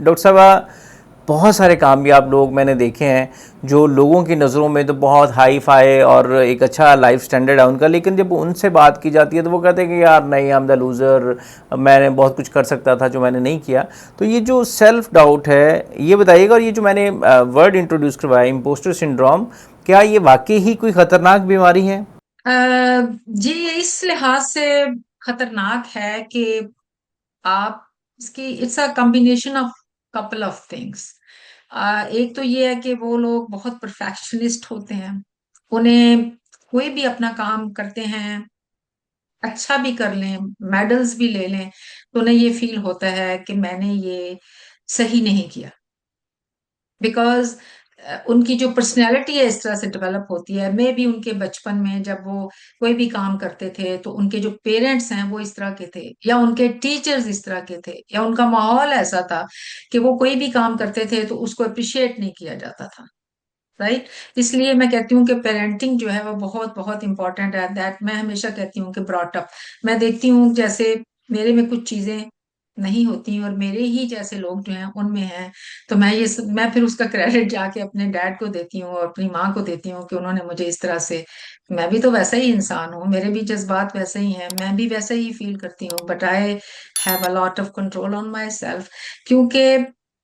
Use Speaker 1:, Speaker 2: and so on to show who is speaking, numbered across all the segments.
Speaker 1: Doctor साहब, बहुत सारे कामयाब लोग मैंने देखे हैं जो लोगों की नज़रों में तो बहुत हाई फाई और एक अच्छा लाइफ स्टैंडर्ड है उनका, लेकिन जब उनसे बात की जाती है तो वो कहते हैं कि यार नहीं, आई एम द लूज़र, मैंने बहुत कुछ कर सकता था जो मैंने नहीं किया। तो ये जो सेल्फ डाउट है, ये बताइएगा, और ये जो मैंने वर्ड इंट्रोड्यूस करवाया इम्पोस्टर सिंड्रोम, क्या ये वाकई ही कोई ख़तरनाक बीमारी है?
Speaker 2: अ, जी, इस लिहाज से खतरनाक है कि आप इसकी it's a combination of couple of things. एक तो ये है कि वो लोग बहुत परफेक्शनिस्ट होते हैं। उन्हें कोई भी अपना काम करते हैं, अच्छा भी कर लें, मेडल्स भी ले लें, तो उन्हें ये फील होता है कि मैंने ये सही नहीं किया। बिकॉज उनकी जो पर्सनैलिटी है इस तरह से डेवलप होती है। मे भी उनके बचपन में जब वो कोई भी काम करते थे तो उनके जो पेरेंट्स हैं वो इस तरह के थे, या उनके टीचर्स इस तरह के थे, या उनका माहौल ऐसा था कि वो कोई भी काम करते थे तो उसको अप्रिशिएट नहीं किया जाता था। राइट। इसलिए मैं कहती हूँ कि पेरेंटिंग जो है वो बहुत बहुत इंपॉर्टेंट है। दैट मैं हमेशा कहती हूँ कि ब्रॉट अप। मैं देखती हूँ जैसे मेरे में कुछ चीजें नहीं होती और मेरे ही जैसे लोग जो हैं उनमें हैं, तो मैं फिर उसका क्रेडिट जाके अपने डैड को देती हूँ और अपनी माँ को देती हूँ कि उन्होंने मुझे इस तरह से। मैं भी तो वैसा ही इंसान हूँ, मेरे भी जज्बात वैसे ही हैं, मैं भी वैसा ही फील करती हूँ, but I have a lot of control on my self. क्योंकि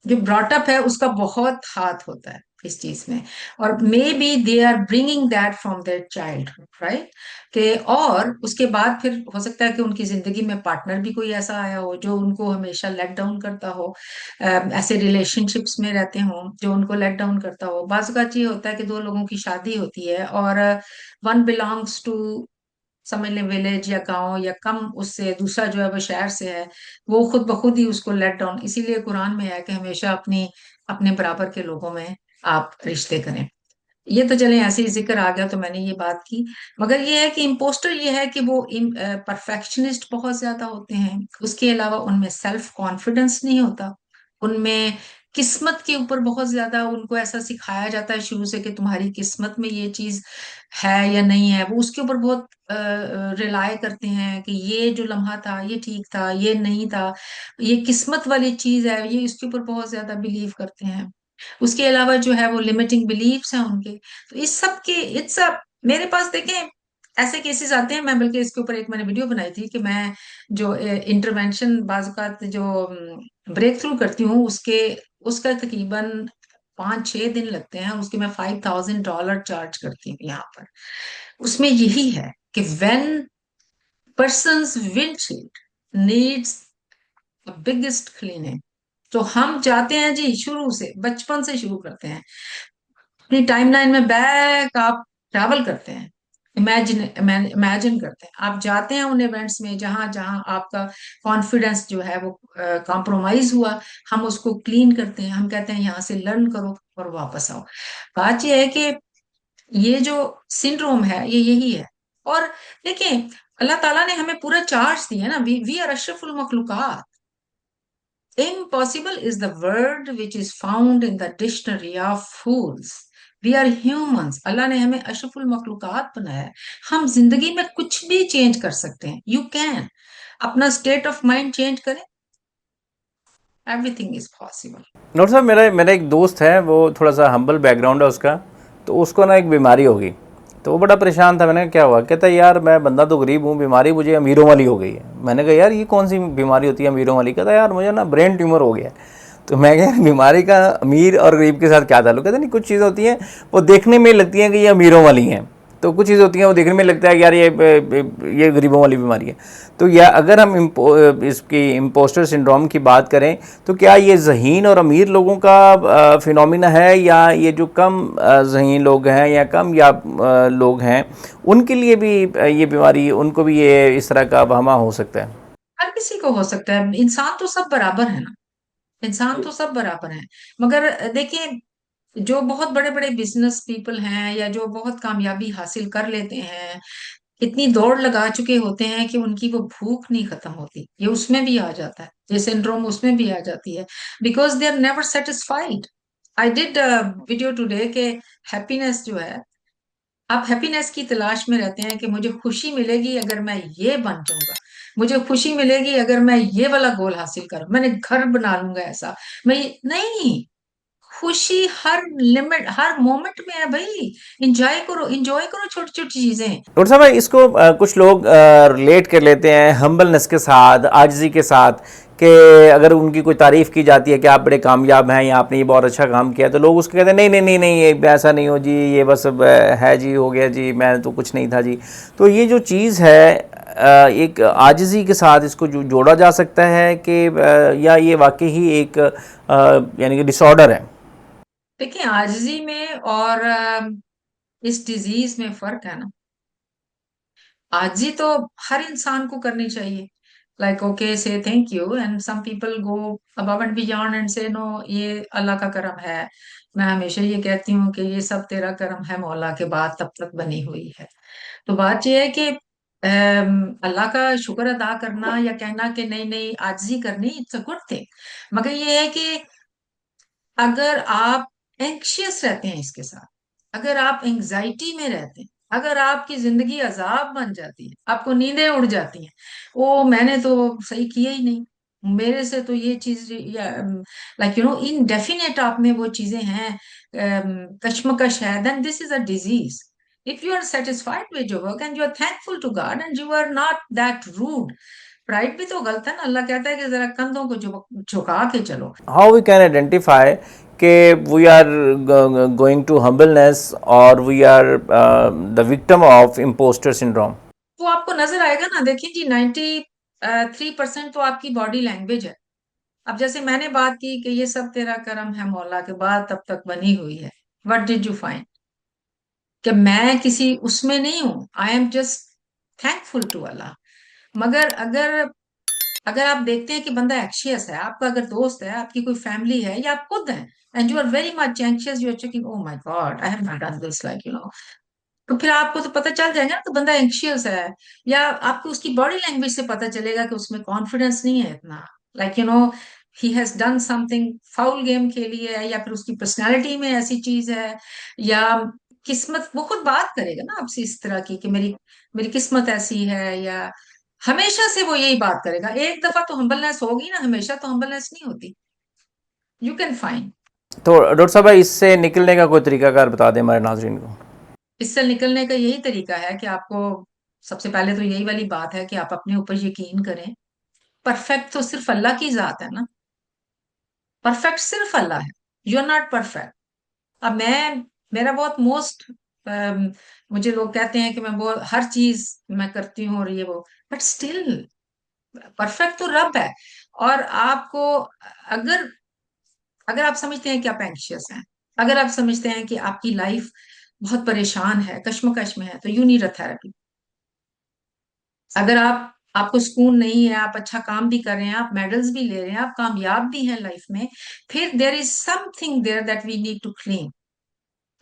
Speaker 2: जो ब्रॉटअप है उसका बहुत हाथ होता है इस चीज में। और maybe they are bringing that from their childhood, right. कि और उसके बाद फिर हो सकता है कि उनकी जिंदगी में पार्टनर भी कोई ऐसा आया हो जो उनको हमेशा लेट डाउन करता हो। ऐसे रिलेशनशिप्स में रहते हो जो उनको लेट डाउन करता हो। बाज़ अवत ये होता है कि दो लोगों की शादी होती है और वन बिलोंग्स टू, समझ लें, विलेज या गांव, या कम उससे दूसरा जो है वो शहर से है, वो खुद ब खुद ही उसको लेट डाउन। इसीलिए कुरान में है कि हमेशा अपने बराबर के लोगों में आप रिश्ते करें। ये तो चलें, ऐसे ही जिक्र आ गया तो मैंने ये बात की। मगर ये है कि इम्पोस्टर ये है कि वो परफेक्शनिस्ट बहुत ज्यादा होते हैं। उसके अलावा उनमें सेल्फ कॉन्फिडेंस नहीं होता। उनमें किस्मत के ऊपर बहुत ज्यादा उनको ऐसा सिखाया जाता है शुरू से कि तुम्हारी किस्मत में ये चीज है या नहीं है। वो उसके ऊपर बहुत रिलाय करते हैं कि ये जो लम्हा था ये ठीक था, ये नहीं था, ये किस्मत वाली चीज है, ये इसके ऊपर बहुत ज्यादा बिलीव करते हैं। उसके अलावा जो है वो लिमिटिंग बिलीफ्स हैं उनके। तो इस सब के इट्स अ, मेरे पास देखें ऐसे केसेस आते हैं। मैं बल्कि इसके ऊपर एक मैंने वीडियो बनाई थी कि मैं जो इंटरवेंशन बाजुकात जो ब्रेक थ्रू करती हूँ उसके उसका तकरीबन 5-6 दिन लगते हैं। उसके मैं $5,000 चार्ज करती हूँ यहाँ पर। उसमें यही है कि when persons windshield needs biggest cleaning, तो हम जाते हैं जी, शुरू से बचपन से शुरू करते हैं। अपनी टाइमलाइन में बैक आप ट्रैवल करते हैं। इमेजिन करते हैं, आप जाते हैं उन इवेंट्स में जहां जहां आपका कॉन्फिडेंस जो है वो कॉम्प्रोमाइज हुआ। हम उसको क्लीन करते हैं, हम कहते हैं यहाँ से लर्न करो और वापस आओ। बात यह है कि ये जो सिंड्रोम है ये यही है। और देखिए, अल्लाह ताला ने हमें पूरा चार्ज दिया ना। वी आर अशरफुल मखलूकात। Impossible is the word which is found in the dictionary of fools. We are humans. अल्लाह ने हमें अशरफुल मखलूकात बनाया है। हम जिंदगी में कुछ भी चेंज कर सकते हैं। यू कैन अपना स्टेट ऑफ माइंड चेंज करें, एवरीथिंग इज पॉसिबल।
Speaker 1: डॉक्टर साहब, मेरा मेरा एक दोस्त है, वो थोड़ा सा हम्बल बैकग्राउंड है उसका। तो उसको ना एक बीमारी होगी, तो वो बड़ा परेशान था। मैंने कहा क्या हुआ? कहता है यार मैं बंदा तो गरीब हूँ, बीमारी मुझे अमीरों वाली हो गई है। मैंने कहा यार ये कौन सी बीमारी होती है अमीरों वाली? कहता है यार मुझे ना ब्रेन ट्यूमर हो गया है। तो मैं क्या, बीमारी का अमीर और गरीब के साथ क्या ताल्लुक? कहते नहीं, कुछ चीज़ें होती हैं वो देखने में लगती हैं कि ये अमीरों वाली हैं, तो कुछ चीज़ होती हैं वो देखने में लगता है कि यार ये गरीबों वाली बीमारी है। तो या अगर हम इसकी इम्पोस्टर सिंड्रोम की बात करें, तो क्या ये ज़हीन और अमीर लोगों का फिनोमिना है, या ये जो कम ज़हीन लोग हैं या कम या लोग हैं उनके लिए भी ये बीमारी, उनको भी ये इस तरह का वहमा हो सकता है?
Speaker 2: हर किसी को हो सकता है। इंसान तो सब बराबर है ना। इंसान तो सब बराबर है। मगर देखिए, जो बहुत बड़े बड़े बिजनेस पीपल हैं या जो बहुत कामयाबी हासिल कर लेते हैं, इतनी दौड़ लगा चुके होते हैं कि उनकी वो भूख नहीं खत्म होती। ये उसमें भी आ जाता है, ये सिंड्रोम उसमें भी आ जाती है। Because they are never satisfied. I did video today के हैप्पीनेस जो है, आप हैप्पीनेस की तलाश में रहते हैं कि मुझे खुशी मिलेगी अगर मैं ये बन जाऊंगा, मुझे खुशी मिलेगी अगर मैं ये वाला गोल हासिल करूं, मैंने घर बना लूंगा ऐसा। नहीं, खुशी हर लिमिट, हर मोमेंट में है भाई। एंजॉय करो, एंजॉय करो छोटी छोटी चीजें।
Speaker 1: डॉक्टर साहब भाई, इसको कुछ लोग रिलेट कर लेते हैं हम्बलनेस के साथ, आजिज़ी के साथ, कि अगर उनकी कोई तारीफ़ की जाती है कि आप बड़े कामयाब हैं या आपने ये बहुत अच्छा काम किया, तो लोग उसको कहते हैं नहीं नहीं नहीं नहीं, ये ऐसा नहीं हो जी, ये बस अब, है जी, हो गया जी, मैं तो कुछ नहीं था जी। तो ये जो चीज़ है, एक आजिज़ी के साथ इसको जोड़ा जा सकता है कि या ये वाकई ही एक यानी कि डिसऑर्डर है?
Speaker 2: देखिए, आजिज़ी में और इस डिजीज में फर्क है ना। आजिज़ी तो हर इंसान को करनी चाहिए, like okay say thank you, and some people go above and beyond and say no, ये अल्लाह का करम है। मैं हमेशा ये कहती हूँ कि ये सब तेरा करम है मौला, के बाद तब तक बनी हुई है। तो बात ये है कि अल्लाह का शुक्र अदा करना या कहना कि नहीं नहीं आजिज़ी करनी, इट्स अ गुड थिंग। मगर ये है कि अगर आप एंक्शियस रहते हैं इसके साथ, अगर आप एंजाइटी में रहते हैं, अगर आपकी जिंदगी अजाब बन जाती है, आपको नींदें उड़ जाती हैं, ओ मैंने तो सही किया ही नहीं, मेरे से तो ये चीज, या लाइक इनडेफिनेट आप में वो चीजें हैं, कश्मकश है, then this is a disease. If you are satisfied with your work and you are thankful to God and you are not that rude, pride भी तो गलत है ना। अल्लाह कहता है कि जरा कंधों को झुका के चलो।
Speaker 1: How we can identify कि we are going to humbleness or we are the victim of imposter syndrome?
Speaker 2: वो आपको नजर आएगा ना। देखिए जी, 93% तो आपकी बॉडी लैंग्वेज है। अब जैसे मैंने बात की कि ये सब तेरा करम है मौला, के बाद तब तक बनी हुई है, व्हाट डिड यू फाइंड, कि मैं किसी उसमें नहीं हूं, I am just thankful to Allah. मगर अगर अगर आप देखते हैं कि बंदा एंग्शियस है, आपका अगर दोस्त है, आपकी कोई फैमिली है, या आप खुद हैं, and you are very much anxious, you are checking, oh my God I have not done this, like तो फिर आपको तो पता चल जाएगा ना कि बंदा एंग्शियस है। या आपको उसकी बॉडी लैंग्वेज से पता चलेगा कि उसमें कॉन्फिडेंस नहीं है इतना, like he has done something, foul game खेली है, या फिर उसकी पर्सनालिटी में ऐसी चीज है, या किस्मत, वो खुद बात करेगा ना आपसे इस तरह की कि मेरी मेरी किस्मत ऐसी है, या हमेशा से वो यही बात करेगा। एक दफा तो हम्बलनेस होगी ना, हमेशा तो हम्बलनेस नहीं होती। You can find.
Speaker 1: तो डॉक्टर साहब भाई, इससे निकलने का कोई तरीकाकार बता दें हमारे नाजरीन को।
Speaker 2: इससे निकलने का यही तरीका है कि आपको, सबसे पहले तो यही वाली बात है कि आप अपने ऊपर यकीन करें। परफेक्ट तो सिर्फ अल्लाह की जात है ना, परफेक्ट सिर्फ अल्लाह है, यू आर नॉट परफेक्ट। अब मेरा बहुत मोस्ट, मुझे लोग कहते हैं कि मैं बहुत हर चीज मैं करती हूँ और ये वो, बट स्टिल परफेक्ट तो रब है। और आपको, अगर अगर आप समझते हैं कि आप एंग्शियस हैं, अगर आप समझते हैं कि आपकी लाइफ बहुत परेशान है, कश्मकश में है, तो यू नीड अ थेरेपी। अगर आपको सुकून नहीं है, आप अच्छा काम भी कर रहे हैं, आप मेडल्स भी ले रहे हैं, आप कामयाब भी हैं लाइफ में, फिर there is something there that we need to clean.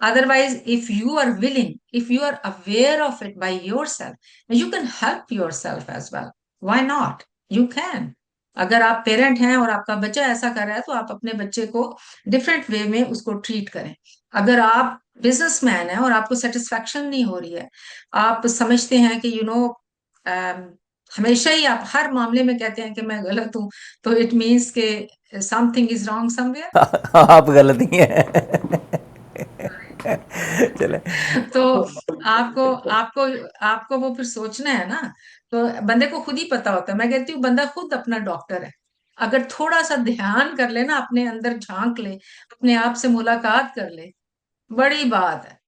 Speaker 2: Otherwise, if you are willing, if you are aware of it by yourself, you can help yourself as well. Why not? You can. अगर आप parent हैं और आपका बच्चा ऐसा कर रहा है, तो आप अपने बच्चे को डिफरेंट वे में उसको ट्रीट करें। अगर आप बिजनेसमैन हैं और आपको सेटिस्फेक्शन नहीं हो रही है, आप समझते हैं कि हमेशा ही आप हर मामले में कहते हैं कि मैं गलत हूं, तो इट मीन्स कि समथिंग इज रॉन्ग समवेयर।
Speaker 1: आप गलत ही हैं। चले।
Speaker 2: तो आपको आपको आपको वो फिर सोचना है ना। तो बंदे को खुद ही पता होता है। मैं कहती हूँ बंदा खुद अपना डॉक्टर है। अगर थोड़ा सा ध्यान कर ले ना, अपने अंदर झांक ले, अपने आप से मुलाकात कर ले, बड़ी बात है।